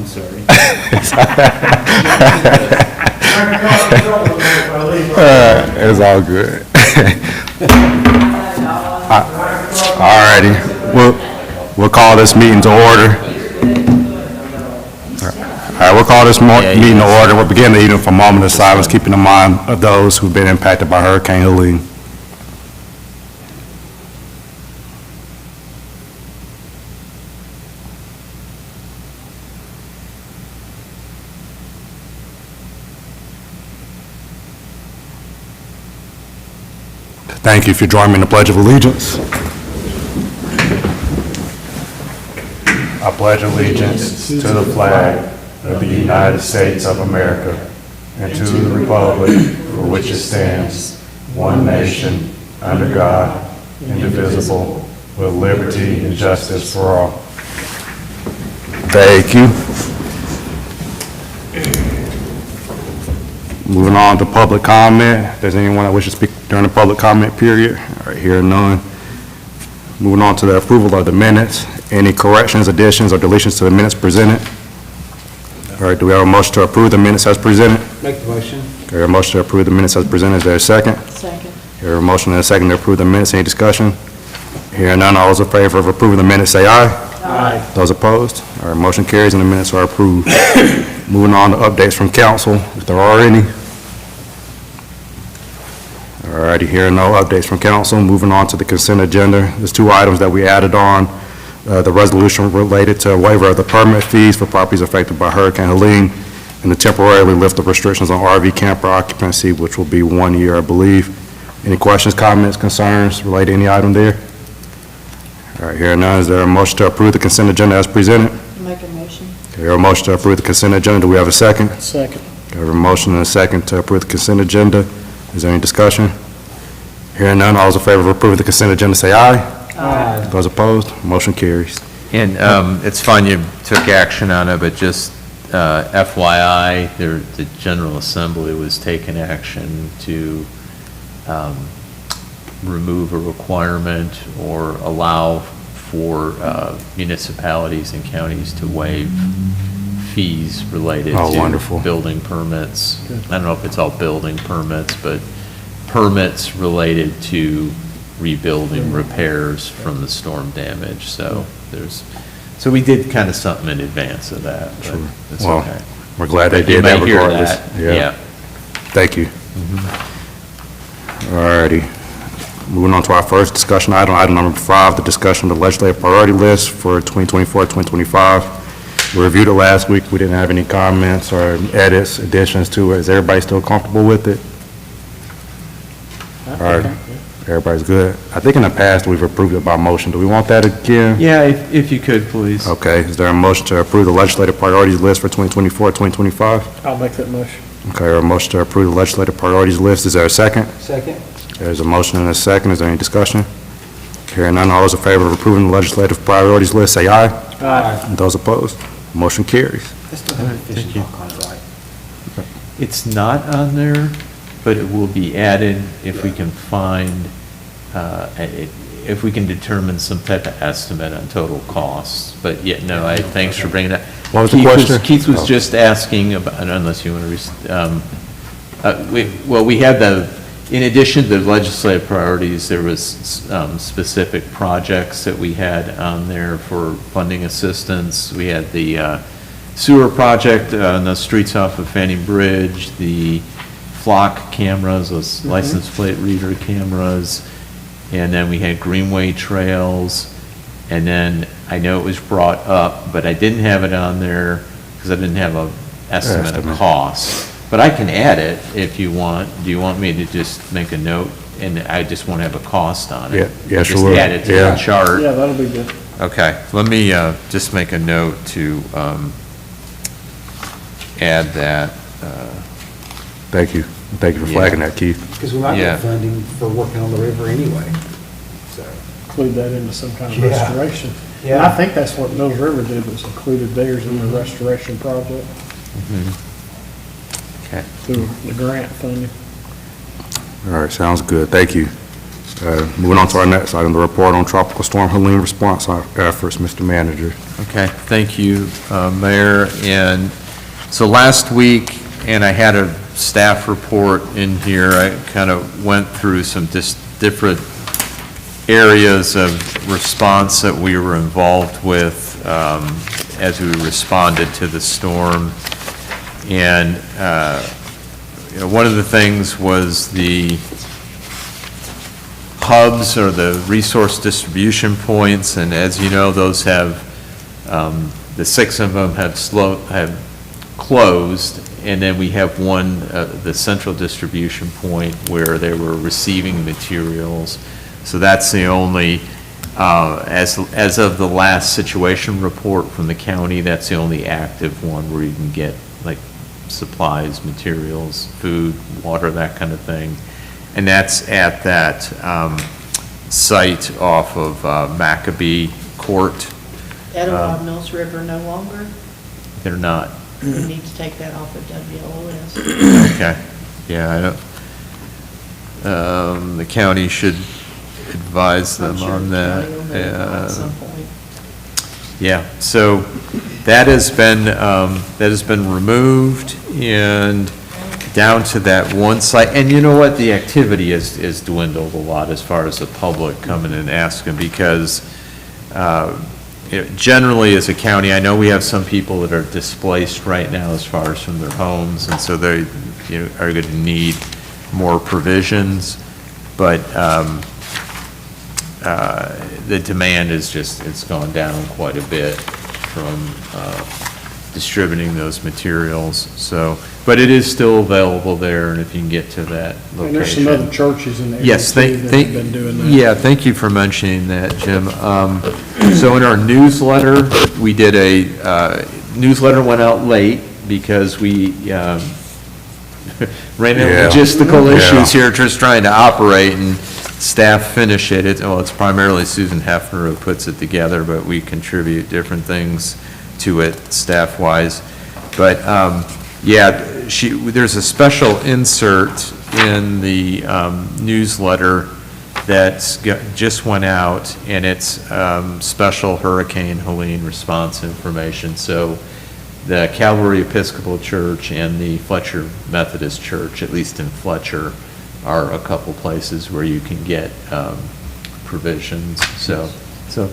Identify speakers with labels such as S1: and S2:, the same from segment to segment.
S1: I'm sorry.
S2: It's all good. All righty, we'll call this meeting to order. All right, we'll call this meeting to order. We'll begin the evening for a moment of silence, keeping in mind of those who've been impacted by Hurricane Helene. Thank you. If you join me in the Pledge of Allegiance. I pledge allegiance to the flag of the United States of America and to the republic for which it stands, one nation, under God, indivisible, with liberty and justice for all. Thank you. Moving on to public comment. If there's anyone that wishes to speak during the public comment period, all right, hearing none. Moving on to the approval of the minutes. Any corrections, additions, or deletions to the minutes presented? All right, do we have a motion to approve the minutes as presented?
S1: Make the motion.
S2: Okay, a motion to approve the minutes as presented. Is there a second?
S3: Second.
S2: Here, a motion and a second to approve the minutes. Any discussion? Hearing none, all those in favor of approving the minutes say aye.
S1: Aye.
S2: Those opposed? All right, motion carries and the minutes are approved. Moving on to updates from council, if there are any. All righty, hearing no updates from council. Moving on to the consent agenda. There's two items that we added on. The resolution related to a waiver of the permit fees for properties affected by Hurricane Helene and to temporarily lift the restrictions on RV camper occupancy, which will be 1 year, I believe. Any questions, comments, concerns related to any item there? All right, hearing none, is there a motion to approve the consent agenda as presented?
S3: Make a motion.
S2: Okay, a motion to approve the consent agenda. Do we have a second?
S1: Second.
S2: Okay, we have a motion and a second to approve the consent agenda. Is there any discussion? Hearing none, all those in favor of approving the consent agenda say aye.
S1: Aye.
S2: Those opposed, motion carries.
S4: And it's fine you took action on it, but just FYI, the General Assembly was taking action to remove a requirement or allow for municipalities and counties to waive fees related
S2: Oh,
S4: to
S2: wonderful.
S4: building permits. I don't know if it's all building permits, but permits related to rebuilding repairs from the storm damage. So so we did kind of something in advance of that, but
S2: Sure.
S4: it's
S2: Well,
S4: okay.
S2: We're glad they
S4: You
S2: did that
S4: may hear
S2: regardless.
S4: that, yeah.
S2: Thank you. All righty. Moving on to our first discussion item, item number 5, the discussion of the legislative priority list for 2024-2025. We reviewed it last week. We didn't have any comments or edits, additions to it. Is everybody still comfortable with it? All right. Everybody's good. I think in the past, we've approved it by motion. Do we want that again?
S4: Yeah, if you could, please.
S2: Okay. Is there a motion to approve the legislative priorities list for 2024-2025?
S1: I'll make that motion.
S2: Okay, a motion to approve the legislative priorities list. Is there a second?
S1: Second.
S2: There's a motion and a second. Is there any discussion? Hearing none, all those in favor of approving the legislative priorities list, say aye.
S1: Aye.
S2: And those opposed, motion carries.
S4: Thank you. It's not on there, but it will be added if we can find, if we can determine some type of estimate on total costs. But yeah, no, thanks for bringing that.
S2: What was the question?
S4: Keith was
S2: Oh.
S4: just asking about, unless you want to, we had in addition to the legislative priorities, there was specific projects that we had on there for funding assistance. We had the sewer project on the streets off of Fanning Bridge, the flock cameras, those license plate reader cameras, and then we had greenway trails, and then I know it was brought up, but I didn't have it on there because I didn't have an estimate of cost. But I can add it if you want. Do you want me to just make a note, and I just won't have a cost on it?
S2: Yeah,
S4: Just
S2: sure.
S4: add it to
S2: Yeah.
S4: the chart.
S1: Yeah, that'll be good.
S4: Okay, let me just make a note to add that.
S2: Thank you. Thank you for flagging that, Keith.
S5: Because we might
S4: Yeah.
S5: get funding for working on the river anyway, so.
S1: Include that into some kind of
S5: Yeah.
S1: restoration. And I think that's what Mills River did, was included theirs in the restoration project
S4: Okay.
S1: through the grant funding.
S2: All right, sounds good. Thank you. Moving on to our next item, the report on Tropical Storm Helene response efforts, Mr. Manager.
S4: Okay, thank you, Mayor. And so last week, and I had a staff report in here, I kind of went through some different areas of response that we were involved with as we responded to the storm. And one of the things was the hubs, or the resource distribution points, and as you know, those have, the 6 of them have closed, and then we have one, the central distribution point where they were receiving materials. So that's the only, as of the last situation report from the county, that's the only active one where you can get like supplies, materials, food, water, that kind of thing. And that's at that site off of Maccabee Court.
S3: Etowah Mills River no longer?
S4: They're not.
S3: We need to take that off of WLOS.
S4: Okay. Yeah, I don't, the county should advise them
S3: I'm sure
S4: on
S3: the
S4: that.
S3: county will know at some point.
S4: Yeah, so that has been removed and down to that one site. And you know what, the activity is dwindled a lot as far as the public coming and asking, because generally as a county, I know we have some people that are displaced right now as far as from their homes, and so they are going to need more provisions, but the demand is just, it's gone down quite a bit from distributing those materials. So, but it is still available there, and if you can get to that location.
S1: And there's some other churches in there.
S4: Yes,
S1: too that have been doing that.
S4: yeah, thank you for mentioning that, Jim. So in our newsletter, we did a, newsletter went out late because we ran into
S2: Yeah.
S4: logistical
S2: Yeah.
S4: issues here, just trying to operate, and staff finish it. It's primarily Susan Hefner who puts it together, but we contribute different things to it staff-wise. But, yeah, there's a special insert in the newsletter that just went out, and it's special Hurricane Helene response information. So the Calvary Episcopal Church and the Fletcher Methodist Church, at least in Fletcher, are a couple places where you can get provisions. So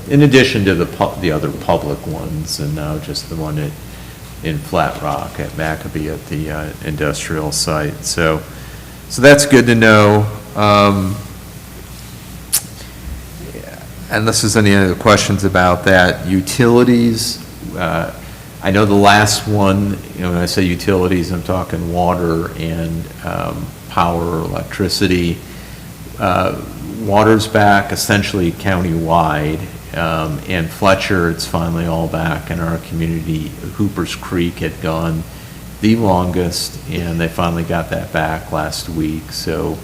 S4: in addition to the other public ones, and now just the one in Flat Rock at Maccabee at the industrial site. So that's good to know. Unless there's any other questions about that. Utilities, I know the last one, when I say utilities, I'm talking water and power, electricity. Water's back essentially county-wide, and Fletcher, it's finally all back in our community. Hooper's Creek had gone the longest, and they finally got that back last week. So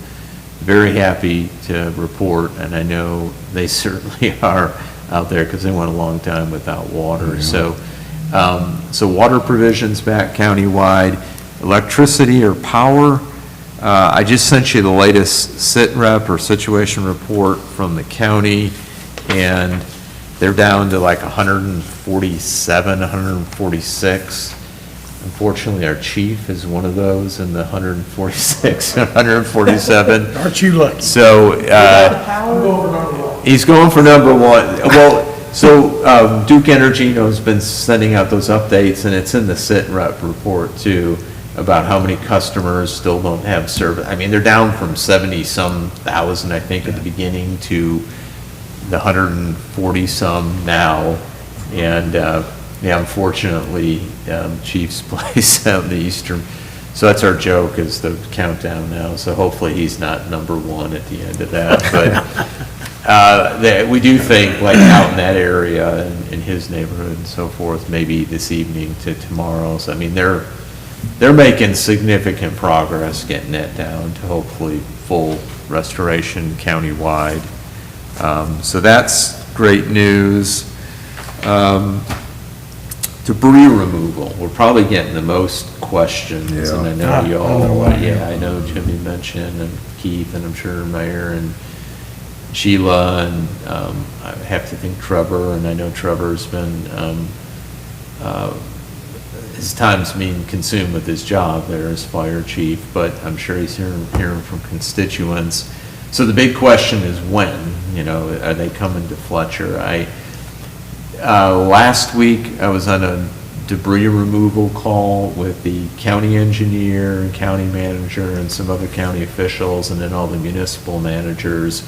S4: very happy to report, and I know they certainly are out there because they went a long time without water. So water provisions back countywide. Electricity or power, I just sent you the latest sit rep or situation report from the county, and they're down to like 147, 146. Unfortunately, our chief is one of those in the 146, 147.
S1: Aren't you lucky?
S4: So, he's going for number one. Well, so Duke Energy has been sending out those updates, and it's in the sit rep report too, about how many customers still don't have service. I mean, they're down from 70-some thousand, I think, at the beginning to the 140-some now. And, yeah, unfortunately, Chief's Place out in the eastern. So that's our joke, is the countdown now. So hopefully he's not number one at the end of that. But we do think, like out in that area, in his neighborhood and so forth, maybe this evening to tomorrow. So I mean, they're making significant progress getting that down to hopefully full restoration countywide. So that's great news. Debris removal, we're probably getting the most questions, and I know you all, I know Jimmy mentioned, and Keith, and I'm sure Mayor, and Sheila, and I have to think Trevor, and I know Trevor's been, his time's being consumed with his job there as fire chief, but I'm sure he's hearing from constituents. So the big question is when, are they coming to Fletcher? Last week, I was on a debris removal call with the county engineer and county manager and some other county officials, and then all the municipal managers.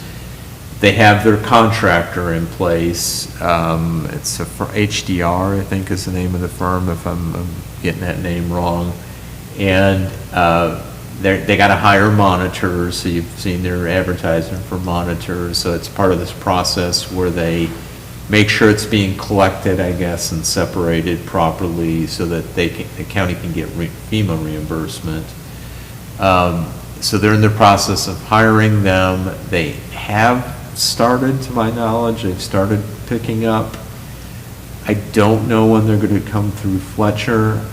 S4: They have their contractor in place. It's HDR, I think is the name of the firm, if I'm getting that name wrong. And they got to hire monitors, so you've seen their advertisement for monitors. So it's part of this process where they make sure it's being collected, I guess, and separated properly so that the county can get FEMA reimbursement. So they're in the process of hiring them. They have started, to my knowledge, they've started picking up. I don't know when they're going to come through Fletcher.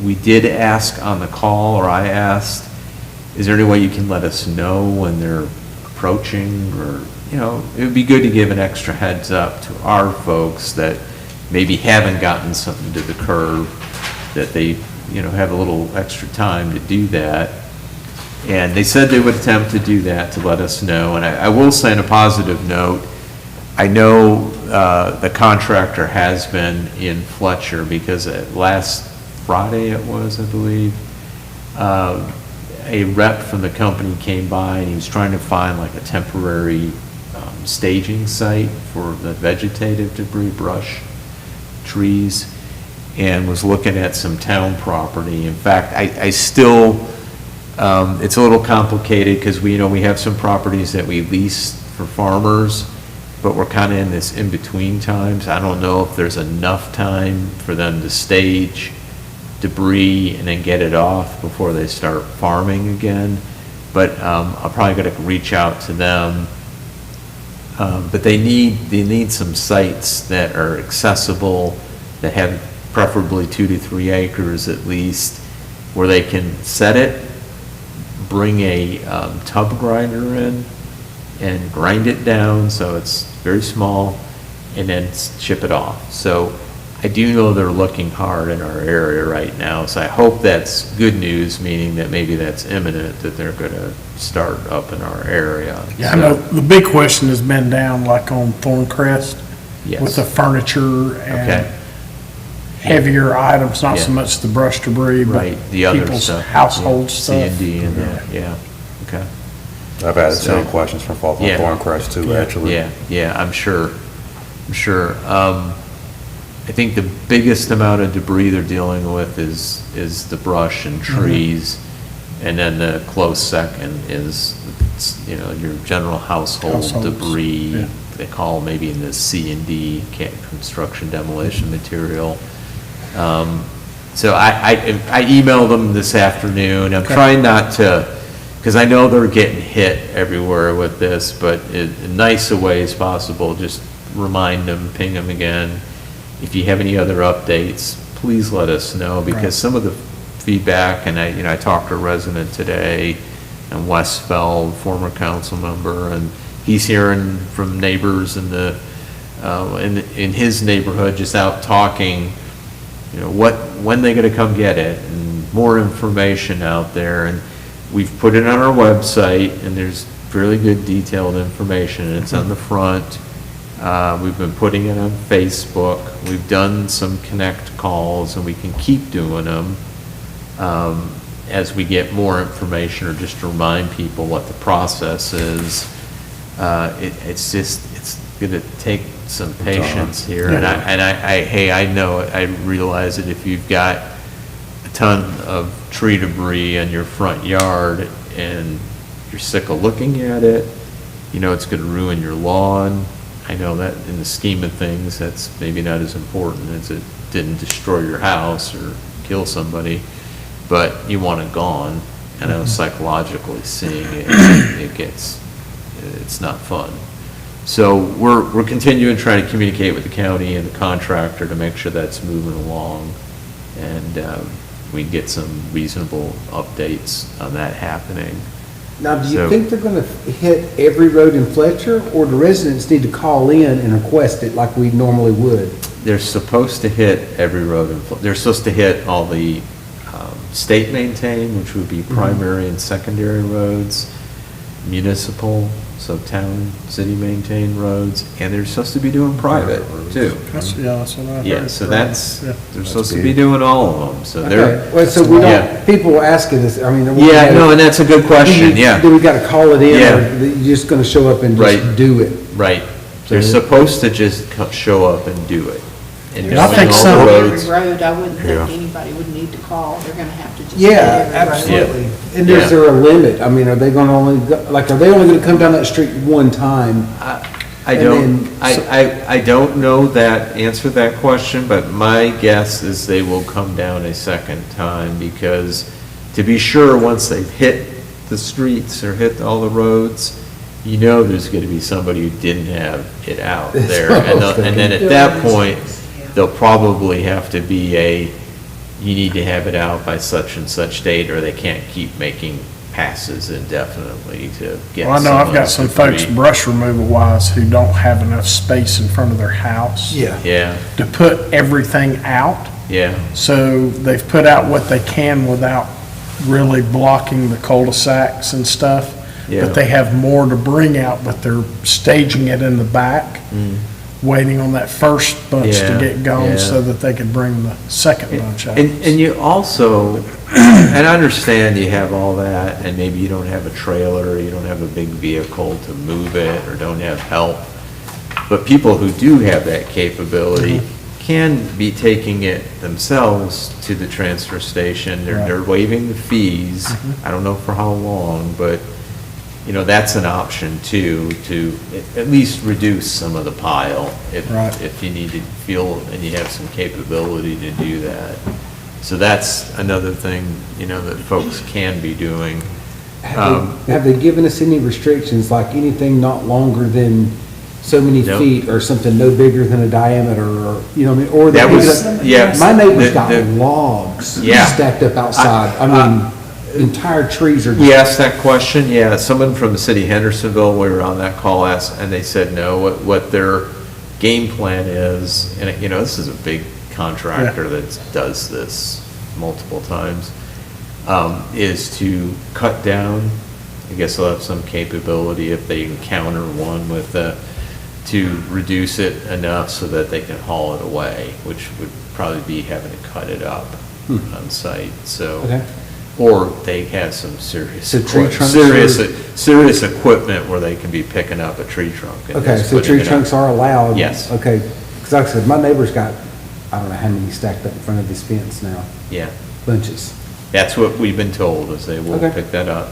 S4: We did ask on the call, or I asked, is there any way you can let us know when they're approaching, or, it would be good to give an extra heads up to our folks that maybe haven't gotten something to the curb, that they, have a little extra time to do that. And they said they would attempt to do that, to let us know. And I will say on a positive note, I know the contractor has been in Fletcher, because last Friday it was, I believe, a rep from the company came by and he was trying to find like a temporary staging site for the vegetative debris, brush, trees, and was looking at some town property. In fact, I still, it's a little complicated because we have some properties that we lease for farmers, but we're kind of in this in-between times. I don't know if there's enough time for them to stage debris and then get it off before they start farming again. But I'm probably going to reach out to them. But they need some sites that are accessible, that have preferably 2 to 3 acres at least, where they can set it, bring a tub grinder in and grind it down so it's very small, and then ship it off. So I do know they're looking hard in our area right now, so I hope that's good news, meaning that maybe that's imminent, that they're going to start up in our area.
S1: Yeah, I know, the big question has been down like on Thorncrest
S4: Yes.
S1: with the furniture and
S4: Okay.
S1: heavier items, not so
S4: Yeah.
S1: much the brush debris, but
S4: Right, the other
S1: people's
S4: stuff.
S1: household
S4: C
S1: stuff.
S4: and D and that, yeah, okay.
S2: I've had the
S4: So-
S2: same questions from folks on
S4: Yeah.
S2: Thorncrest too,
S1: Yeah.
S2: actually.
S4: Yeah, I'm sure. I think the biggest amount of debris they're dealing with is the brush and trees. And then the close second is, your general household
S1: Households,
S4: debris.
S1: yeah.
S4: They call maybe in the C and D, construction demolition material. So I emailed them this afternoon. I'm
S1: Okay.
S4: trying not to, because I know they're getting hit everywhere with this, but in nice a way as possible, just remind them, ping them again. If you have any other updates, please let us know, because
S1: Right.
S4: some of the feedback, and I talked to a resident today in Westfeld, former council member, and he's hearing from neighbors in in his neighborhood, just out talking, when they gonna come get it, and more information out there. And we've put it on our website, and there's fairly good detailed information, and it's on the front. We've been putting it on Facebook. We've done some connect calls, and we can keep doing them as we get more information, or just to remind people what the process is. It's gonna take some patience here, and I know, I realize that if you've got a ton of tree debris in your front yard and you're sick of looking at it, it's gonna ruin your lawn. I know that in the scheme of things, that's maybe not as important as it didn't destroy your house or kill somebody, but you want it gone. And I know psychologically seeing it, it's not fun. So we're continuing to try to communicate with the county and the contractor to make sure that's moving along, and we can get some reasonable updates on that happening.
S5: Now, do you
S4: So-
S5: think they're gonna hit every road in Fletcher, or the residents need to call in and request it like we normally would?
S4: They're supposed to hit every road, they're supposed to hit all the state maintained, which would be primary and secondary roads, municipal, so town, city maintained roads, and they're supposed to be doing private too.
S1: That's what I heard.
S4: Yeah, so that's,
S1: Yeah.
S4: they're supposed to be doing all of them, so
S5: Okay,
S4: they're,
S5: well, so we
S4: Yeah.
S5: don't, people are asking us, I mean. they're
S4: yeah,
S5: wanting to-
S4: no, and that's a good question, yeah.
S5: Do we gotta call it in,
S4: Yeah.
S5: or you're just gonna show up and
S4: Right.
S5: just do it?
S4: Right, they're supposed to just show up and do it. And
S1: Yeah, I think
S4: knowing
S1: so.
S4: all the
S3: Every
S4: roads.
S3: road, I wouldn't
S2: Yeah.
S3: think anybody would need to call, they're gonna have to just.
S5: Yeah,
S3: hit every road.
S5: absolutely. And
S4: Yeah.
S5: is there a limit? I mean, are they gonna only, like, are they only gonna come down that street one time?
S4: I
S5: And
S4: don't,
S5: then-
S4: I don't know that, answer that question, but my guess is they will come down a second time, because to be sure, once they've hit the streets or hit all the roads, you know there's gonna be somebody who didn't have it out
S5: That's
S4: there.
S5: what I was
S4: And then
S5: thinking.
S4: at that point, there'll probably have to be you need to have it out by such and such date, or they can't keep making passes indefinitely to get
S1: Well, I know I've got some
S4: debris.
S1: folks brush removal wise who don't have enough space in front of their house
S4: Yeah,
S1: to put everything out.
S4: yeah.
S1: So they've put out what they can without really blocking the cul-de-sacs and stuff.
S4: Yeah.
S1: But they have more to bring out, but they're staging it in the back, waiting on that first bunch to
S4: Mm. Yeah,
S1: get gone
S4: yeah.
S1: so that they can bring the second bunch out.
S4: And you also, and I understand you have all that, and maybe you don't have a trailer, or you don't have a big vehicle to move it, or don't have help. But people who do have that capability can be taking it themselves to the transfer station. They're waiving the fees. I don't know for how long, but, you know, that's an option too, to at least reduce some of the pile
S1: Right.
S4: if you need to feel, and you have some capability to do that. So that's another thing, you know, that folks can be doing.
S5: Have they given us any restrictions, like anything not longer than so many
S4: No.
S5: feet, or something no bigger than a diameter, or, you know, what I mean, or?
S4: That
S5: they-
S4: was- yeah.
S5: My neighbor's
S4: The-
S5: got
S4: the-
S5: logs
S4: Yeah.
S5: stacked up outside. I mean, entire trees are.
S4: We asked that question, yeah, someone from the city of Hendersonville, we were on that call, asked, and they said no, what their game plan is, and, you know, this is a big contractor that does this multiple times, is to cut down, I guess they'll have some capability if they encounter one with to reduce it enough so that they can haul it away, which would probably be having to cut it up on site, so.
S5: Okay.
S4: Or they have some serious,
S5: So tree trunks
S4: serious equipment where they can be picking up a tree trunk. and
S5: Okay,
S4: just
S5: so
S4: putting
S5: tree
S4: it up.
S5: trunks are allowed?
S4: Yes.
S5: Okay, because like I said, my neighbor's got, I don't know how many stacked up in front of his fence now,
S4: Yeah,
S5: bunches.
S4: that's what we've been told, is they will
S5: Okay.
S4: pick that up.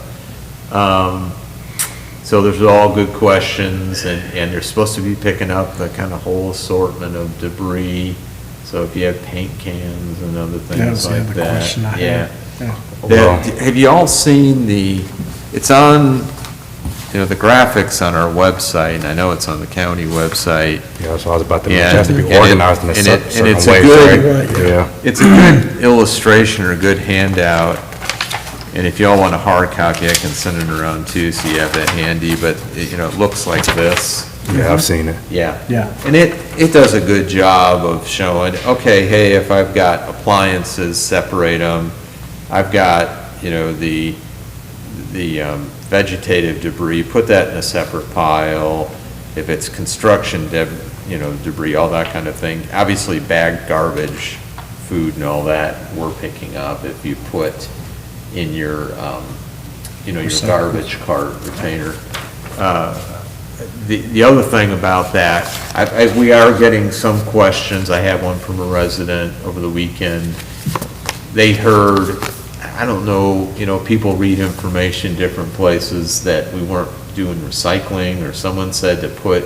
S4: So there's all good questions, and they're supposed to be picking up the kind of whole assortment of debris. So if you have paint cans and other
S1: That
S4: things
S1: was the
S4: like
S1: other
S4: that.
S1: question I had.
S4: Yeah.
S1: Yeah.
S2: Well-
S4: Have you all seen it's on, you know, the graphics on our website, and I know it's on the county website.
S2: Yeah, so I was about to, it
S4: Yeah,
S2: has to be
S4: and it-
S2: organized in a
S4: and it- and
S2: certain
S4: it's a
S2: way,
S4: good-
S2: right? Yeah.
S4: It's a good illustration or a good handout, and if y'all want a hard copy, I can send it around too, so you have that handy, but, you know, it looks like this.
S2: Yeah, I've seen it.
S4: Yeah.
S1: Yeah.
S4: And it does a good job of showing, okay, hey, if I've got appliances, separate them. I've got, you know, the vegetative debris, put that in a separate pile. If it's construction, you know, debris, all that kind of thing. Obviously, bagged garbage, food and all that, we're picking up if you put in your, you know, your
S1: Recyclables.
S4: garbage cart retainer. The other thing about that, we are getting some questions. I had one from a resident over the weekend. They heard, I don't know, you know, people read information different places, that we weren't doing recycling, or someone said to put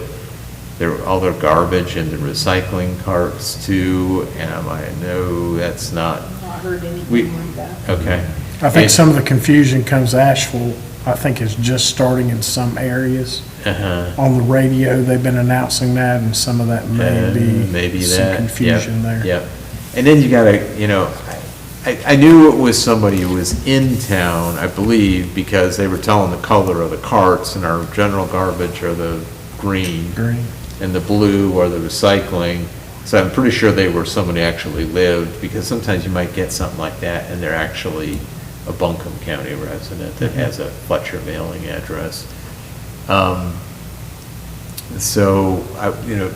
S4: all their garbage in the recycling carts too, and I'm like, no, that's not,
S3: I've not heard
S4: We-
S3: anything like that.
S4: okay.
S1: I think some of the confusion comes asphalt, I think is just starting in some areas.
S4: Uh-huh.
S1: On the radio, they've been announcing that, and some of that may be
S4: Maybe
S1: some
S4: that.
S1: confusion
S4: Yep,
S1: there.
S4: Yep. And then you gotta, you know, I knew it was somebody who was in town, I believe, because they were telling the color of the carts, and our general garbage are the green.
S1: Green.
S4: And the blue are the recycling. So I'm pretty sure they were somebody actually lived, because sometimes you might get something like that, and they're actually a Buncombe County resident that has a Fletcher mailing address. So,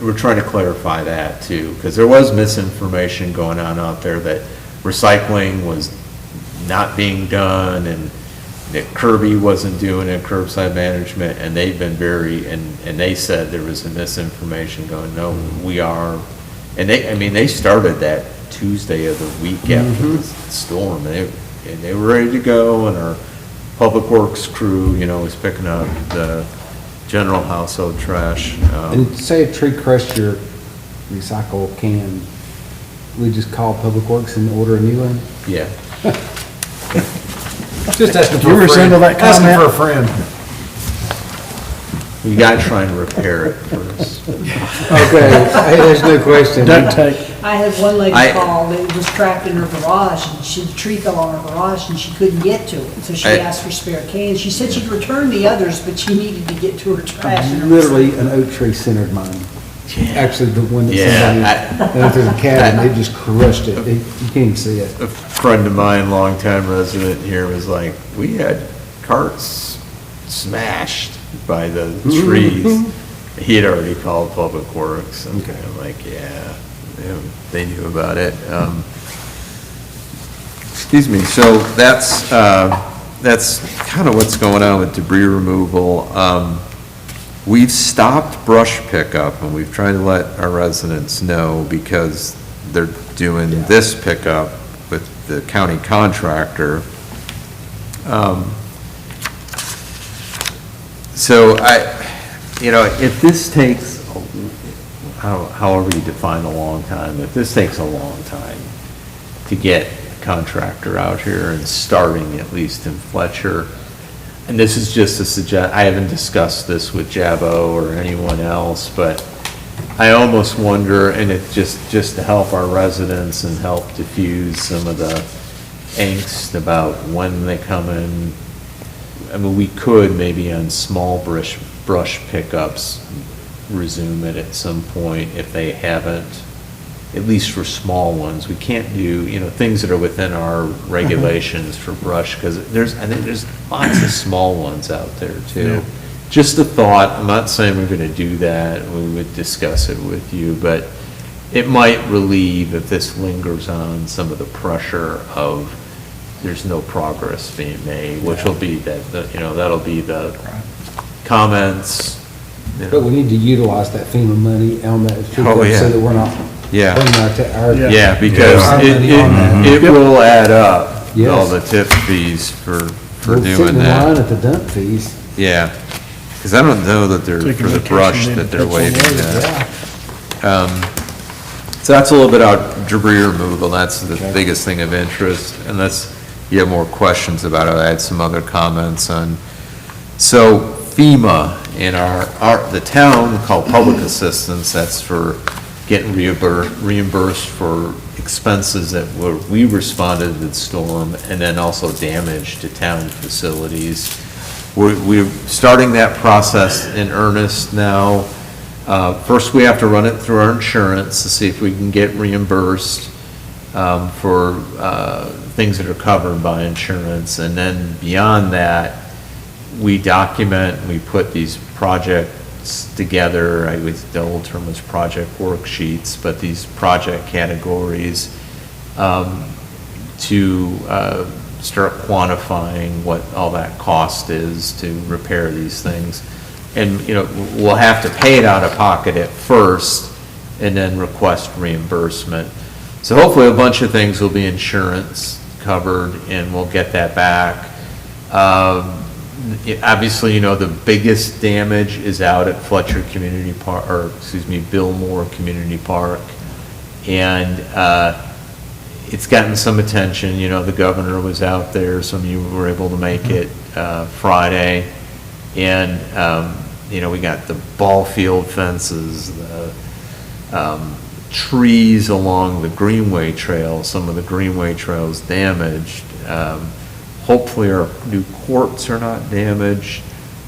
S4: we're trying to clarify that too, because there was misinformation going on out there that recycling was not being done, and that Kirby wasn't doing it, curbside management, and they've been and they said there was a misinformation going, no, we are. And they started that Tuesday of the week after the storm, and they were ready to go, and our Public Works crew, was picking up the general household trash.
S5: And say a tree crushed your recycle can, we just call Public Works and order a new one?
S4: Yeah.
S5: Just asking
S1: You resemble that comment?
S5: Asking for a friend.
S4: You gotta try and repair it first.
S5: Okay, hey, there's no question.
S1: Duct tape.
S3: I had one lady
S4: I-
S3: call that was trapped in her garage, and the tree fell on her garage, and she couldn't get to it. So she
S4: I-
S3: asked for spare cans. She said she'd return the others, but she needed to get to her trash. and her-
S5: Literally, an oak tree centered mine. Actually, the one that
S4: Yeah,
S5: somebody, went through the cabin, they just crushed it. You can't even see it.
S4: A friend of mine, longtime resident here, was like, we had carts smashed by the trees. He had already called Public Works, and I'm like, yeah, they knew about it. Excuse me, so that's kind of what's going on with debris removal. We've stopped brush pickup, and we've tried to let our residents know, because they're doing this pickup with the county contractor. So if this takes, however you define a long time, if this takes a long time to get a contractor out here and starting at least in Fletcher, and this is just a I haven't discussed this with Jabo or anyone else, but I almost wonder, and it's just to help our residents and help diffuse some of the angst about when they come in. I mean, we could maybe on small brush pickups resume it at some point if they haven't, at least for small ones. We can't do, things that are within our regulations for brush, because I think there's lots of small ones out there too.
S1: Yeah.
S4: Just a thought, I'm not saying we're gonna do that, we would discuss it with you, but it might relieve, if this lingers on, some of the pressure of there's no progress being made, which will be that'll be the comments.
S5: But we need to utilize that FEMA money on that,
S4: Oh, yeah.
S5: so that we're not
S4: Yeah.
S5: putting our
S4: Yeah, because
S5: Our money on that.
S4: it will add up, all
S5: Yes.
S4: the tip fees for
S5: we'll sit
S4: doing
S5: in line
S4: that.
S5: at the dump fees.
S4: Yeah, because I don't know that they're,
S1: Take a
S4: for the
S1: vacation
S4: brush,
S1: in
S4: that they're
S1: Pennsylvania.
S4: waiving that. So that's a little bit about debris removal, that's the biggest thing of interest, unless you have more questions about it. I had some other comments on, so FEMA in the town called public assistance, that's for getting reimbursed for expenses that we responded to the storm, and then also damage to town facilities. We're starting that process in earnest now. First, we have to run it through our insurance to see if we can get reimbursed for things that are covered by insurance. And then beyond that, we document, we put these projects together. The old term was project worksheets, but these project categories to start quantifying what all that cost is to repair these things. And, we'll have to pay it out of pocket at first and then request reimbursement. So hopefully a bunch of things will be insurance covered and we'll get that back. Obviously, the biggest damage is out at Fletcher Community Park, Billmore Community Park. And it's gotten some attention, the governor was out there, some of you were able to make it Friday. And, we got the ball field fences, the trees along the Greenway Trail, some of the Greenway Trails damaged. Hopefully our new courts are not damaged.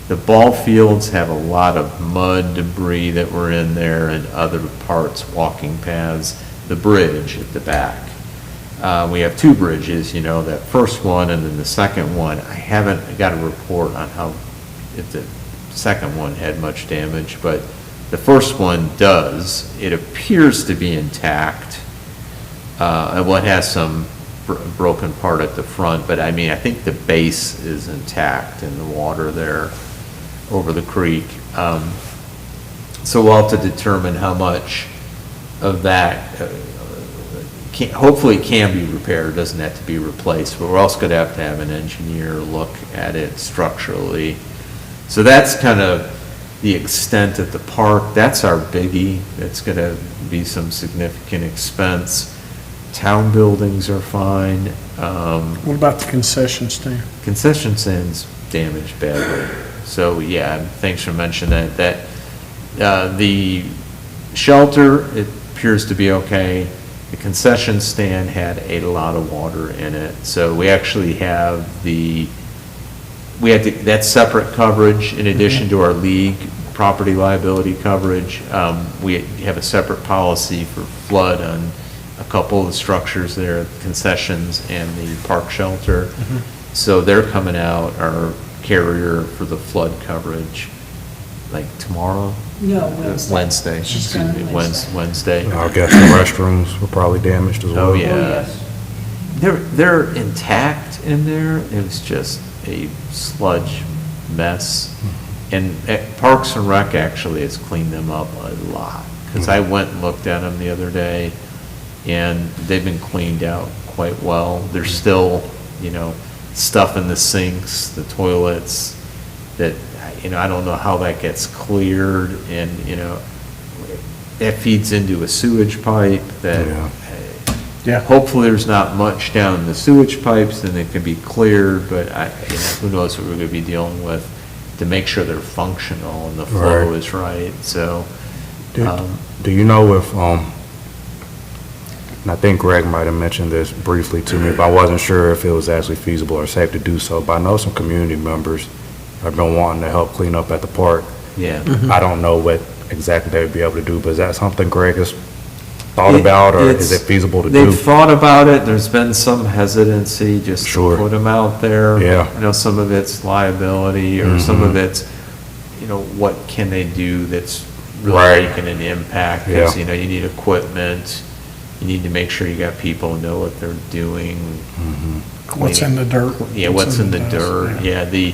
S4: The ball fields have a lot of mud debris that were in there and other parts, walking paths, the bridge at the back. We have two bridges, you know, that first one and then the second one. I haven't got a report on how, if the second one had much damage, but the first one does. It appears to be intact. Well, it has some broken part at the front, but I mean, I think the base is intact in the water there over the creek. So we'll have to determine how much of that, hopefully it can be repaired, doesn't have to be replaced, but we're also going to have an engineer look at it structurally. So that's kind of the extent at the park. That's our biggie. That's going to be some significant expense. Town buildings are fine.
S1: What about the concession stand?
S4: Concession stands damaged badly. So, yeah, thanks for mentioning that. The shelter, it appears to be okay. The concession stand had a lot of water in it. So we actually have that's separate coverage in addition to our league property liability coverage. We have a separate policy for flood on a couple of the structures there, concessions and the park shelter. So they're coming out, our carrier for the flood coverage, like tomorrow?
S3: No, Wednesday. She's
S4: Excuse me,
S3: coming Wednesday.
S4: Wednesday.
S2: I guess the restrooms were probably damaged as well.
S4: Oh, yeah.
S3: yes.
S4: They're intact in there. It was just a sludge mess. And Parks and Rec actually has cleaned them up a lot. Because I went and looked at them the other day, and they've been cleaned out quite well. There's still, you know, stuff in the sinks, the toilets, that, you know, I don't know how that gets cleared, and, you know, that feeds into a sewage pipe that,
S1: Yeah.
S4: hopefully there's not much down in the sewage pipes, and it can be cleared, but you know, who knows what we're gonna be dealing with to make sure they're functional and the flow
S2: Right.
S4: is right, so.
S2: Do you know if, and I think Greg might have mentioned this briefly to me, but I wasn't sure if it was actually feasible or safe to do so, but I know some community members have been wanting to help clean up at the park.
S4: Yeah.
S2: I don't know what exactly they would be able to do, but is that something Greg has thought about, or is it feasible to do?
S4: They've thought about it, there's been some hesitancy just to
S2: Sure.
S4: put them out there.
S2: Yeah.
S4: You know, some of it's liability, or some of it's, you know, what can they do that's really
S2: Right.
S4: making an impact? 'Cause,
S2: Yeah.
S4: you know, you need equipment, you need to make sure you got people who know what they're doing.
S1: What's in the dirt?
S4: Yeah, what's in the
S1: dust,
S4: dirt,
S1: yeah.
S4: yeah,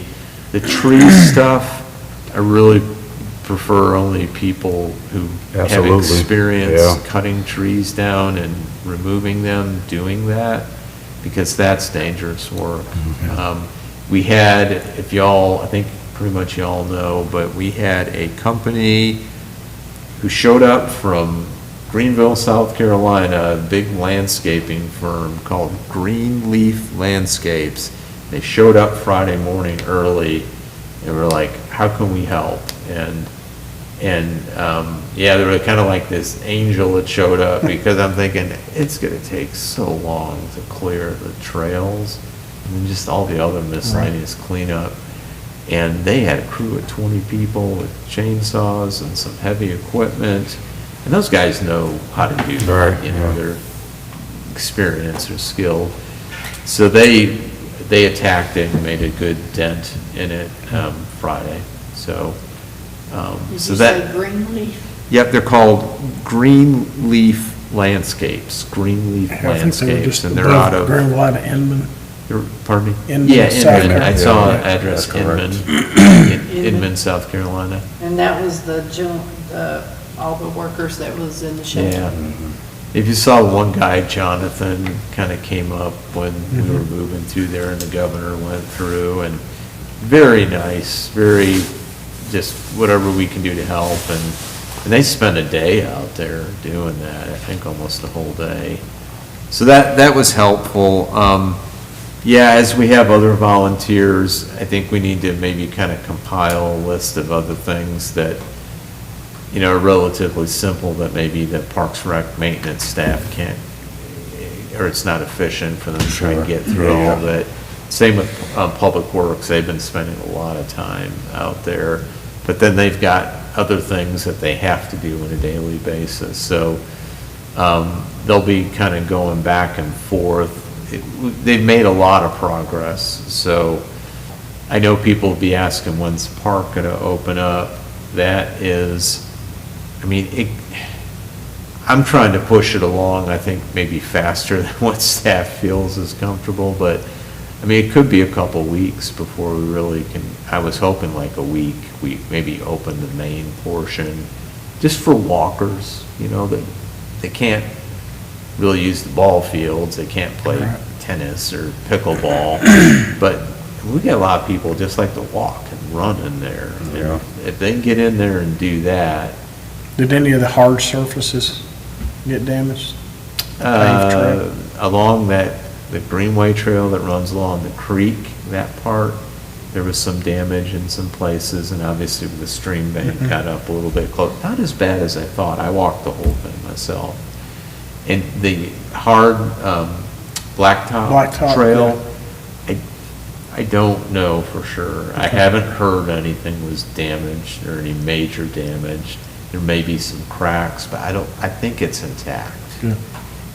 S4: the tree stuff, I really prefer only people who have
S2: Absolutely,
S4: experience
S2: yeah.
S4: cutting trees down and removing them, doing that, because that's dangerous work. We had, if y'all, I think pretty much y'all know, but we had a company who showed up from Greenville, South Carolina, a big landscaping firm called Greenleaf Landscapes. They showed up Friday morning early, and were like, how can we help? Yeah, they were kind of like this angel that showed up, because I'm thinking, it's gonna take so long to clear the trails, and then just all the other miscellaneous cleanup. And they had a crew of 20 people with chainsaws and some heavy equipment, and those guys know how to do that,
S2: Right,
S4: you know,
S2: yeah.
S4: they're experienced, they're skilled. So they attacked it and made a good dent in it Friday, so.
S6: Did
S4: So
S6: you
S4: that.
S6: say Greenleaf?
S4: Yep, they're called Greenleaf Landscapes, Greenleaf
S1: I think they were
S4: Landscapes,
S1: just
S4: and they're out
S1: above
S4: of,
S1: Greenville out of Inman.
S4: pardon me?
S1: Inman,
S4: Yeah,
S1: South
S4: Inman, I
S1: Carolina.
S4: saw an
S2: Yeah,
S4: address,
S2: that's correct.
S4: Inman, Inman, South Carolina.
S6: And that was all the workers that was in the shelter?
S4: Yeah. If you saw one guy, Jonathan, kind of came up when we were moving through there and the governor went through, and very nice, very, just whatever we can do to help, and they spent a day out there doing that, I think almost the whole day. So that was helpful. Yeah, as we have other volunteers, I think we need to maybe kind of compile a list of other things that are relatively simple that maybe the Parks Rec maintenance staff can't, or it's not efficient for them to try and get through all of it. Same with Public Works, they've been spending a lot of time out there, but then they've got other things that they have to do on a daily basis. So they'll be kind of going back and forth. They've made a lot of progress, so I know people will be asking, when's the park going to open up? That is, I mean, I'm trying to push it along, I think maybe faster than what staff feels is comfortable, but, I mean, it could be a couple weeks before we really can, I was hoping like a week, we maybe open the main portion, just for walkers, that they can't really use the ball fields, they can't play tennis or pickleball, but we got a lot of people just like to walk and run in there.
S2: Yeah.
S4: And if they can get in there and do that,
S1: Did any of the hard surfaces get damaged? Paved trail?
S4: along the Greenway Trail that runs along the creek, that part, there was some damage in some places, and obviously the stream bank got up a little bit close. Not as bad as I thought. I walked the whole thing myself. And the hard blacktop
S1: Blacktop,
S4: trail, I don't know for sure. I haven't heard anything was damaged or any major damage. There may be some cracks, but I think it's intact.
S1: Good.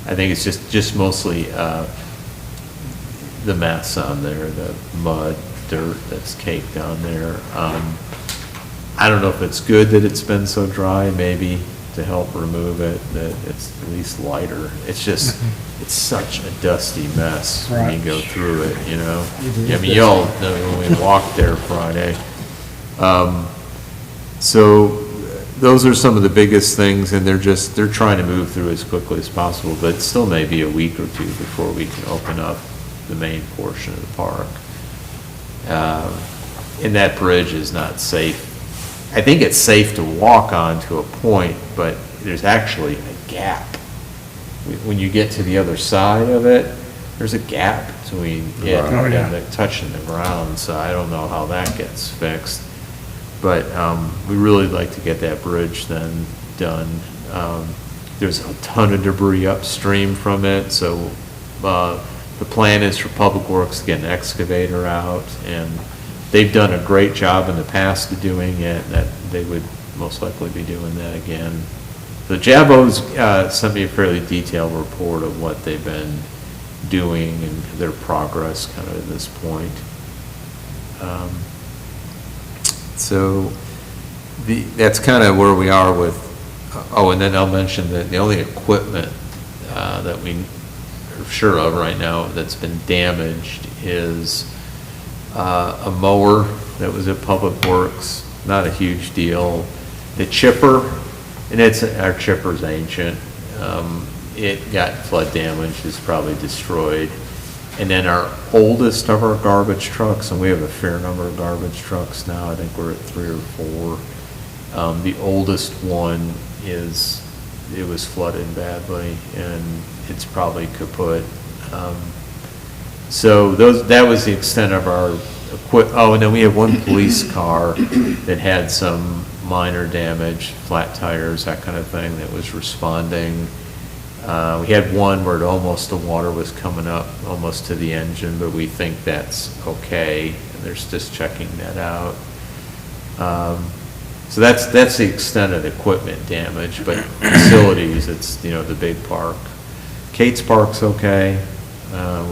S4: I think it's just mostly the mess on there, the mud, dirt that's caked on there. I don't know if it's good that it's been so dry, maybe to help remove it, that it's at least lighter. It's just, it's such a dusty mess when you
S1: Right.
S4: go through it, I mean, y'all know when we walked there Friday. So those are some of the biggest things, and they're trying to move through as quickly as possible, but it still may be a week or two before we can open up the main portion of the park. And that bridge is not safe. I think it's safe to walk on to a point, but there's actually a gap. When you get to the other side of it, there's a gap between it
S1: Oh, yeah.
S4: and the touching the ground, so I don't know how that gets fixed. But we really like to get that bridge then done. There's a ton of debris upstream from it, so the plan is for Public Works to get an excavator out, and they've done a great job in the past of doing it, that they would most likely be doing that again. The Javos sent me a fairly detailed report of what they've been doing and their progress kind of at this point. So that's kind of where we are with, and then I'll mention that the only equipment that we are sure of right now that's been damaged is a mower that was at Public Works, not a huge deal. The chipper, and our chipper's ancient, it got flood damage, it's probably destroyed. And then our oldest of our garbage trucks, and we have a fair number of garbage trucks now, I think we're at 3 or 4. The oldest one it was flooded badly, and it's probably kaput. So that was the extent of our and then we have one police car that had some minor damage, flat tires, that kind of thing, that was responding. We had one where the water was coming up almost to the engine, but we think that's okay, and they're just checking that out. So that's the extent of the equipment damage, but facilities, it's, the big park. Kate's Park's okay.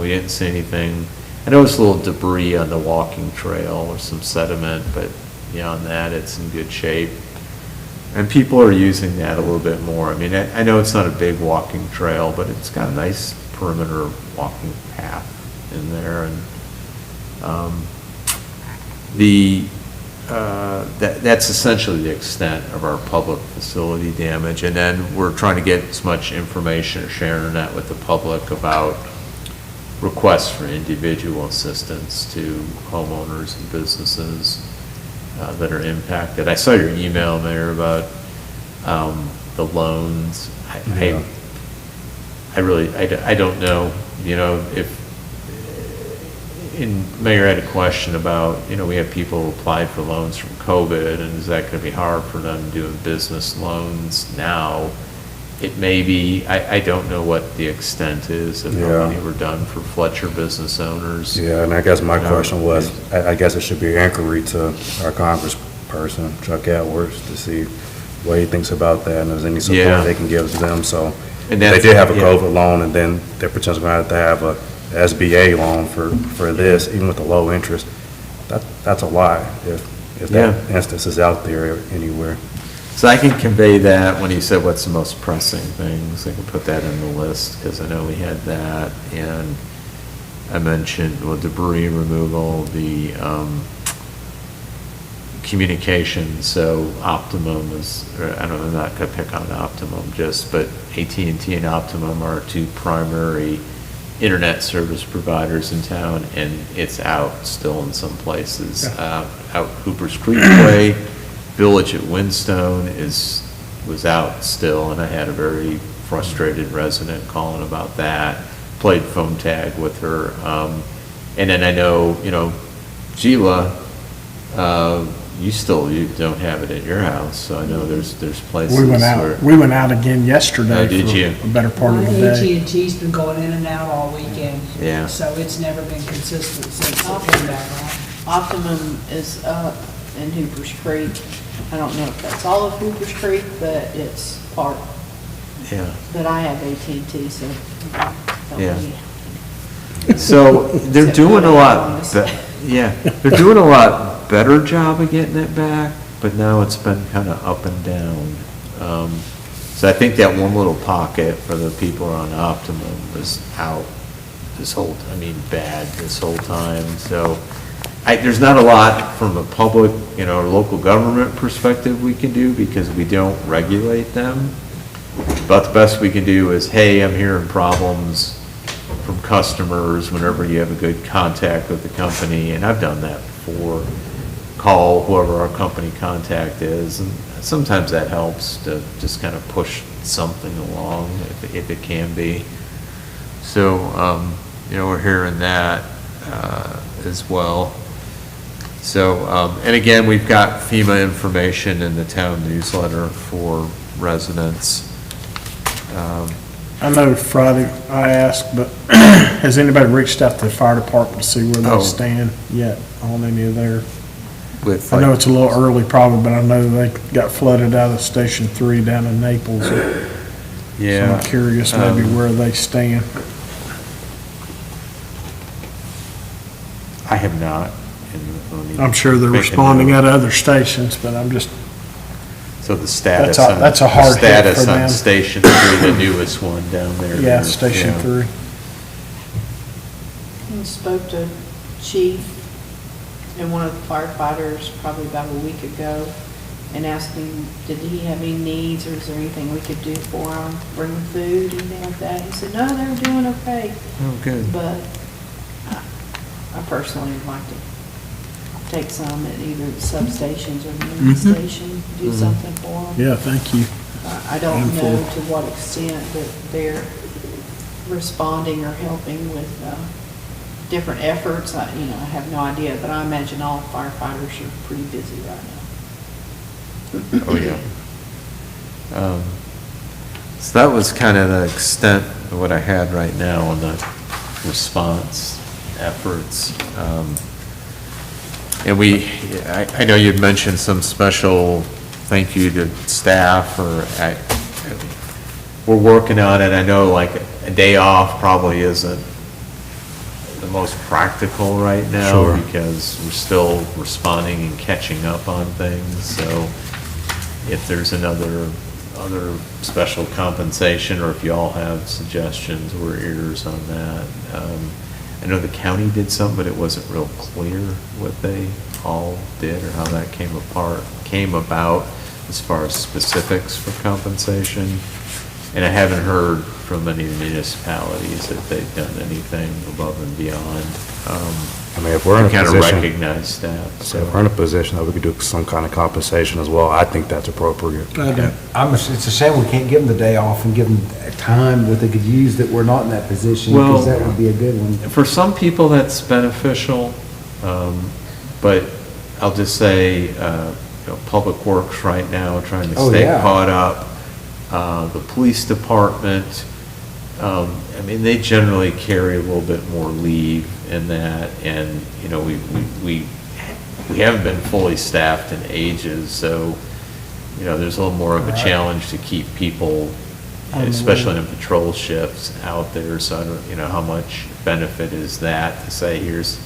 S4: We didn't see anything. I noticed a little debris on the walking trail or some sediment, but beyond that, it's in good shape. And people are using that a little bit more. I mean, I know it's not a big walking trail, but it's got a nice perimeter walking path in there. And that's essentially the extent of our public facility damage. And then we're trying to get as much information or sharing that with the public about requests for individual assistance to homeowners and businesses that are impacted. I saw your email there about the loans. I don't know, if and Mayor had a question about, we have people who applied for loans from COVID, and is that gonna be hard for them doing business loans now? It may be, I don't know what the extent is of how
S2: Yeah.
S4: many were done for Fletcher business owners.
S2: Yeah, and I guess my
S4: No.
S2: question was, I guess it should be an inquiry to our congressperson, Chuck Edwards, to see what he thinks about that, and if there's any
S4: Yeah.
S2: support they can give to them, so.
S4: And
S2: They
S4: that's-
S2: did have a
S4: yeah.
S2: COVID loan, and then they're potentially going to have a SBA loan for this, even with the low interest. That's a lot, if that instance is out there anywhere.
S4: So I can convey that when he said what's the most pressing things, I can put that in the list, because I know we had that, and I mentioned, debris removal, the, communication, so Optimum is, or I don't know, I'm not gonna pick on Optimum just, but AT&T and Optimum are two primary internet service providers in town, and it's out still in some places. Out Hooper's Creek Way, Village at Windstone was out still, and I had a very frustrated resident calling about that. Played phone tag with her. And then I know, Gila, you don't have it at your house, so I know there's places
S1: We
S4: where.
S1: went out again yesterday
S4: Oh, did
S1: for
S4: you?
S1: a better part of
S3: My
S1: the day.
S3: AT&T's been going in and out all weekend.
S4: Yeah.
S3: So it's never been consistent since it came back on.
S6: Optimum is up in Hoopers Creek. I don't know if that's all of Hoopers Creek, but it's part,
S4: Yeah.
S6: but I have AT&T, so. don't
S4: Yeah.
S6: really-
S4: So they're
S6: Except
S4: doing
S6: for
S4: a
S6: the
S4: lot,
S6: bonus.
S4: yeah, they're doing a lot better job of getting it back, but now it's been kind of up and down. So I think that one little pocket for the people on Optimum was out bad this whole time. So there's not a lot from a public, local government perspective we can do because we don't regulate them. But the best we can do is, hey, I'm hearing problems from customers whenever you have a good contact with the company, and I've done that before. Call whoever our company contact is, and sometimes that helps to just kind of push something along if it can be. So, we're hearing that as well. So, and again, we've got FEMA information in the town newsletter for residents.
S1: I know Friday I asked, but has anybody reached out to the fire department to see where
S4: Oh.
S1: they stand yet on any of their?
S4: With
S1: I know
S4: like-
S1: it's a little early probably, but I know they got flooded out of Station 3 down in Naples. So
S4: Yeah.
S1: I'm curious maybe where they stand.
S4: I have not. and let me
S1: I'm sure they're
S4: make a
S1: responding
S4: note.
S1: at other stations, but I'm just,
S4: So the status
S1: That's a-
S4: on.
S1: that's a hard hit
S4: Status
S1: for
S4: on
S1: them.
S4: Station 3, the newest one down there.
S1: yeah, Station
S4: Yeah.
S1: 3.
S6: I spoke to Chief and one of the firefighters probably about a week ago and asked him, did he have any needs or is there anything we could do for him? Bring him food, anything like that? He said, no, they're doing okay.
S4: Oh, good.
S6: But I personally would like to take some at either the substations or the main station, do something for them.
S1: Yeah, thank you.
S6: I don't
S1: Handful.
S6: know to what extent that they're responding or helping with different efforts. I have no idea, but I imagine all firefighters are pretty busy right now.
S4: Oh, yeah. So that was kind of the extent of what I had right now on the response efforts. And I know you'd mentioned some special thank you to staff, we're working on it. I know like a day off probably isn't the most practical right now
S2: Sure.
S4: because we're still responding and catching up on things. So if there's other special compensation, or if you all have suggestions, we're ears on that. I know the county did something, but it wasn't real clear what they all did or how that came about as far as specifics for compensation. And I haven't heard from any of the municipalities that they've done anything above and beyond.
S2: I mean, if we're in a
S4: Kind of
S2: position,
S4: recognize that,
S2: so if we're in a position that we could do some kind of compensation as well, I think that's appropriate.
S5: It's a shame we can't give them the day off and give them a time that they could use that we're not in that position, because
S4: Well-
S5: that would be a good one.
S4: For some people, that's beneficial, but I'll just say, Public Works right now, trying to
S5: Oh,
S4: stay
S5: yeah.
S4: caught up. The police department, I mean, they generally carry a little bit more leave in that, and, we haven't been fully staffed in ages, so, there's a little more of a challenge to keep people, especially in patrol shifts, out there, so I don't, how much benefit is that to say, here's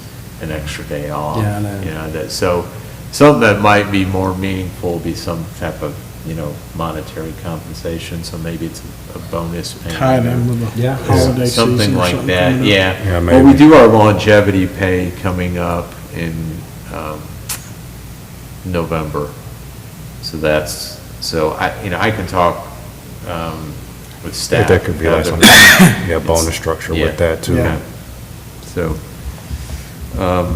S4: an extra day off?
S5: Yeah, I know.
S4: So, something that might be more meaningful would be some type of, monetary compensation, so maybe it's a bonus payment.
S1: Tied in with the
S5: Yeah.
S1: holiday season
S4: Something
S1: or
S4: like
S1: something
S4: that,
S1: coming up.
S4: yeah.
S2: Yeah,
S4: Well, we
S2: maybe.
S4: do our longevity pay coming up in November. So I can talk with
S2: I
S4: staff.
S2: think there could be like some,
S4: It's-
S2: bonus structure
S4: yeah.
S2: with that too.
S1: Yeah.
S4: So, we'll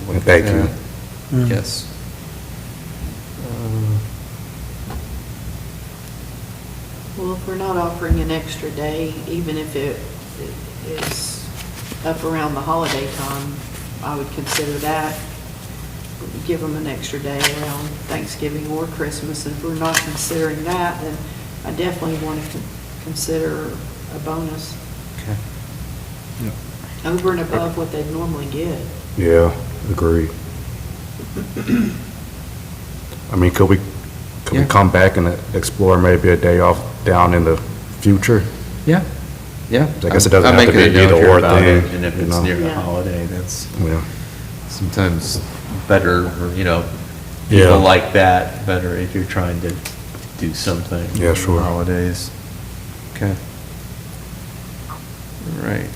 S4: look at
S2: Thank you.
S4: that. Yes.
S6: Well, if we're not offering an extra day, even if it is up around the holiday time, I would consider that. Give them an extra day around Thanksgiving or Christmas. And if we're not considering that, then I definitely want to consider a bonus
S4: Okay.
S6: over and above what they'd normally get.
S2: Yeah, agreed. I mean, could we
S4: Yeah.
S2: come back and explore maybe a day off down in the future?
S4: Yeah, yeah.
S2: I guess it doesn't
S4: I'll
S2: have to
S4: make
S2: be
S4: a note
S2: either
S4: here
S2: or
S4: about it,
S2: thing,
S4: And if
S2: you
S4: it's
S2: know?
S4: near the
S6: Yeah.
S4: holiday, that's
S2: Yeah.
S4: sometimes better, or,
S2: Yeah.
S4: people like that better if you're trying to do something.
S2: Yeah,
S4: on
S2: sure.
S4: Holidays. Okay. All right.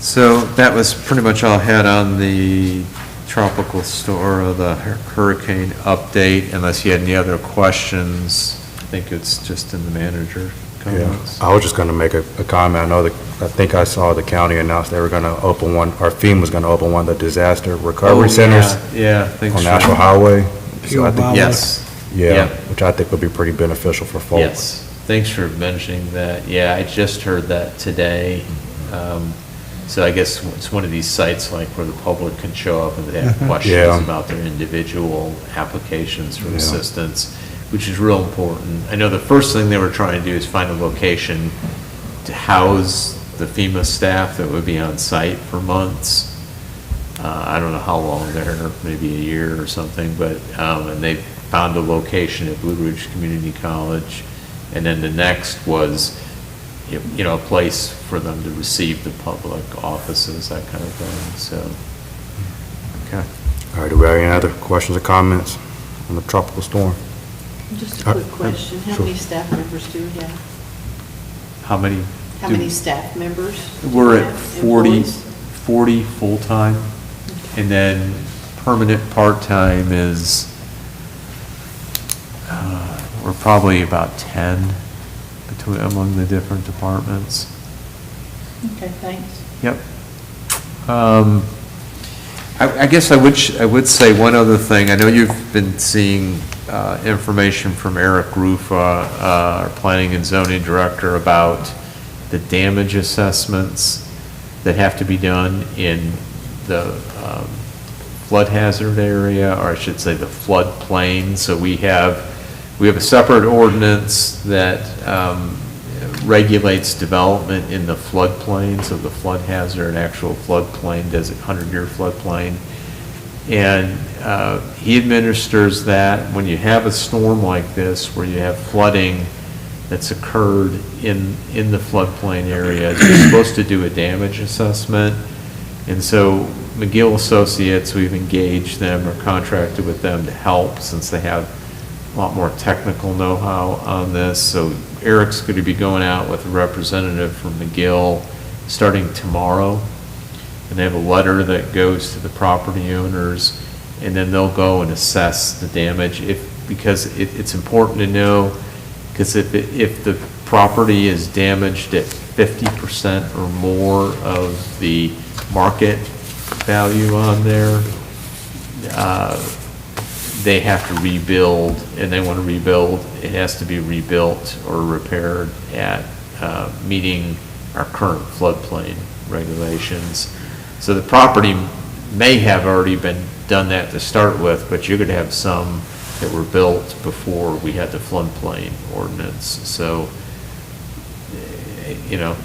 S4: So that was pretty much all I had on the tropical storm, or the hurricane update, unless you had any other questions. I think it's just in the manager
S2: Yeah,
S4: comments.
S2: I was just gonna make a comment. I know that, I think I saw the county announce they were gonna open one, or FEMA was gonna open one of the disaster recovery
S4: Oh,
S2: centers
S4: Yeah, thanks.
S2: on National Highway. So I think-
S1: Highway.
S4: Yes.
S2: Yeah, which I think would be pretty beneficial for folks.
S4: Yes, thanks for mentioning that. Yeah, I just heard that today. So I guess it's one of these sites like where the public can show up and they have questions
S2: Yeah.
S4: about their individual applications for
S2: Yeah.
S4: assistance, which is real important. I know the first thing they were trying to do is find a location to house the FEMA staff that would be on site for months. I don't know how long they're, maybe a year or something, but, and they found a location at Blue Ridge Community College. And then the next was, a place for them to receive the public offices, that kind of thing, so. Okay.
S2: All right, do we have any other questions or comments on the tropical storm?
S6: Just a quick question. How
S2: sure.
S6: many staff members do we have?
S4: How many?
S6: How many staff members? do we
S4: We're at
S6: have?
S4: 40,
S6: Employees?
S4: 40 full-time, and then permanent part-time is, we're probably about 10 among the different departments.
S6: Okay, thanks.
S4: Yep. I guess I would say one other thing. I know you've been seeing information from Eric Rufa, our Planning and Zoning Director, about the damage assessments that have to be done in the flood hazard area, or I should say the floodplain. So we have a separate ordinance that regulates development in the floodplain, so the flood hazard, actual floodplain, 100-year floodplain. And he administers that when you have a storm like this, where you have flooding that's occurred in the floodplain area, you're supposed to do a damage assessment. And so McGill Associates, we've engaged them or contracted with them to help, since they have a lot more technical know-how on this. So Eric's going to be going out with a representative from McGill starting tomorrow. And they have a letter that goes to the property owners, and then they'll go and assess the damage because it's important to know, because if the property is damaged at 50% or more of the market value on there, they have to rebuild, and they want to rebuild, it has to be rebuilt or repaired at meeting our current floodplain regulations. So the property may have already been done that to start with, but you're going to have some that were built before we had the floodplain ordinance. So,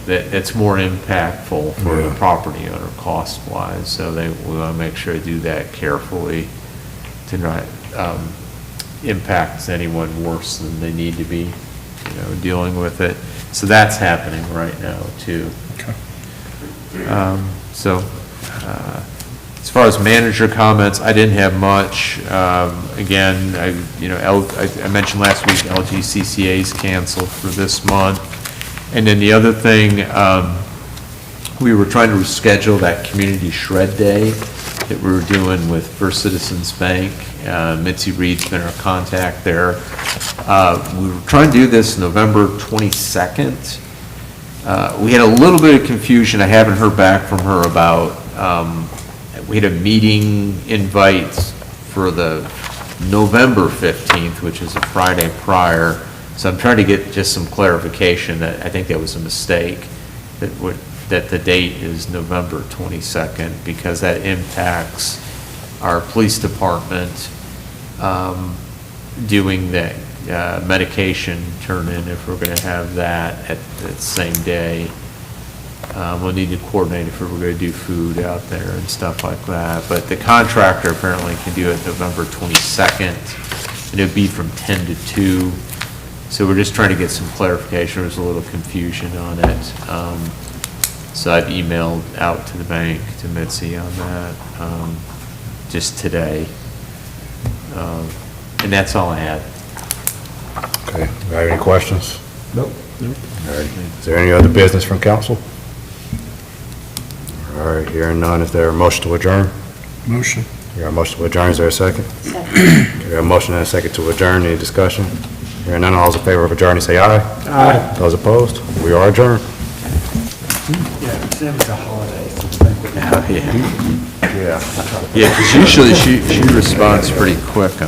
S4: that's more impactful for the property owner cost-wise. So we want to make sure to do that carefully to not impact anyone worse than they need to be, dealing with it. So that's happening right now, too.
S1: Okay.
S4: As far as manager comments, I didn't have much. Again, I mentioned last week LGCCA's canceled for this month. And then the other thing, we were trying to reschedule that community shred day that we were doing with First Citizens Bank. Mitzi Reed's been our contact there. We were trying to do this November 22nd. We had a little bit of confusion. I haven't heard back from her about, we had a meeting invite for the November 15th, which is a Friday prior. So I'm trying to get just some clarification that I think that was a mistake, that the date is November 22nd, because that impacts our police department doing that medication turn-in if we're going to have that at the same day. We'll need to coordinate if we're going to do food out there and stuff like that. But the contractor apparently can do it November 22nd, and it'd be from 10 to 2. So we're just trying to get some clarification. There's a little confusion on it. So I've emailed out to the bank, to Mitzi on that, just today. And that's all I had.
S2: Okay, do you have any questions?
S5: Nope.
S2: All right, is there any other business from council? All right, hearing none, is there a motion to adjourn?
S1: Motion.
S2: You got a motion to adjourn, is there a second?
S6: Second.
S2: You got a motion and a second to adjourn, any discussion? Hearing none, all those in favor of adjourning, say aye. Aye. Those opposed, we are adjourned.
S5: Yeah, it was a holiday.
S4: Yeah, because usually she responds pretty quick on